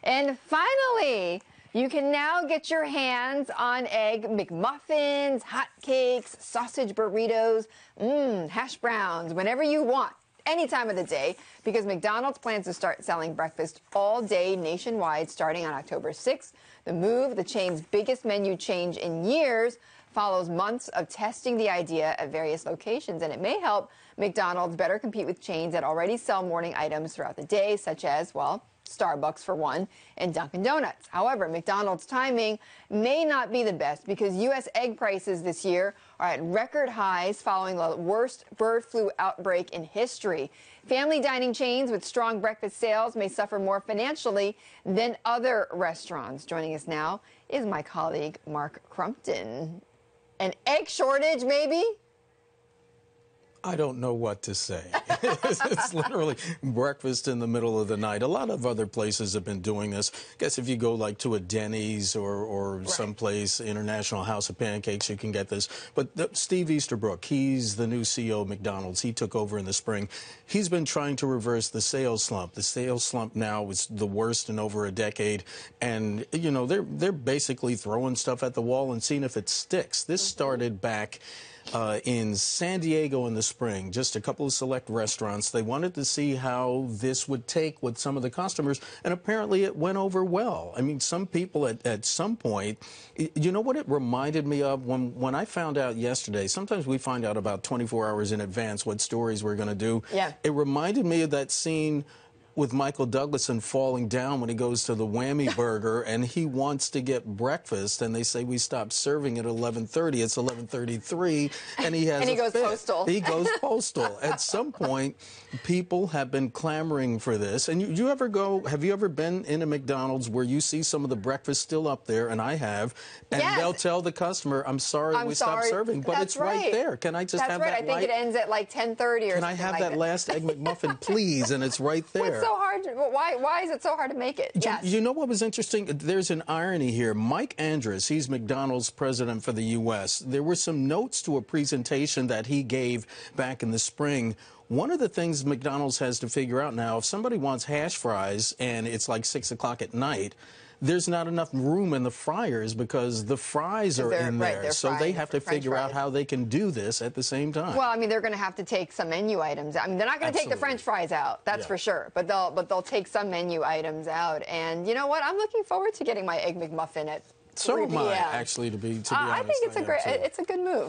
And finally, you can now get your hands on egg McMuffins, hotcakes, sausage burritos, hash browns, whenever you want, any time of the day, because McDonald's plans to start selling breakfast all day nationwide starting on October 6th. The move, the chain's biggest menu change in years, follows months of testing the idea at various locations, and it may help McDonald's better compete with chains that already sell morning items throughout the day, such as, well, Starbucks for one, and Dunkin' Donuts. However, McDonald's timing may not be the best because U.S. egg prices this year are at record highs following the worst bird flu outbreak in history. Family dining chains with strong breakfast sales may suffer more financially than other restaurants. Joining us now is my colleague, Mark Crumpton. An egg shortage, maybe? I don't know what to say. It's literally breakfast in the middle of the night. A lot of other places have been doing this. I guess if you go like to a Denny's or someplace, International House of Pancakes, you can get this. But Steve Easterbrook, he's the new CEO of McDonald's. He took over in the spring. He's been trying to reverse the sales slump. The sales slump now is the worst in over a decade. And, you know, they're basically throwing stuff at the wall and seeing if it sticks. This started back in San Diego in the spring, just a couple of select restaurants. They wanted to see how this would take with some of the customers, and apparently it went over well. I mean, some people at some point, you know what it reminded me of? When I found out yesterday, sometimes we find out about 24 hours in advance what stories we're going to do. Yeah. It reminded me of that scene with Michael Douglason falling down when he goes to the Whammy Burger and he wants to get breakfast, and they say we stopped serving at 11:30. It's 11:33, and he has and he goes postal. He goes postal. At some point, people have been clamoring for this. And you ever go? Have you ever been in a McDonald's where you see some of the breakfast still up there? And I have. And yes. They'll tell the customer, "I'm sorry, we stopped serving," but it's right there. Can I just have that? I think it ends at like 10:30 or something. Can I have that last egg McMuffin, please? And it's right there. So hard. Why is it so hard to make it? Yes. You know what was interesting? There's an irony here. Mike Andrus, he's McDonald's president for the U.S. There were some notes to a presentation that he gave back in the spring. One of the things McDonald's has to figure out now, if somebody wants hash fries and it's like 6 o'clock at night, there's not enough room in the fryers because the fries are in there. So they have to figure out how they can do this at the same time. Well, I mean, they're going to have to take some menu items. I mean, they're not going to take the French fries out, that's for sure. But they'll take some menu items out. And you know what? I'm looking forward to getting my Egg McMuffin at 3 p.m. So am I, actually, to be honest. I think it's a good move.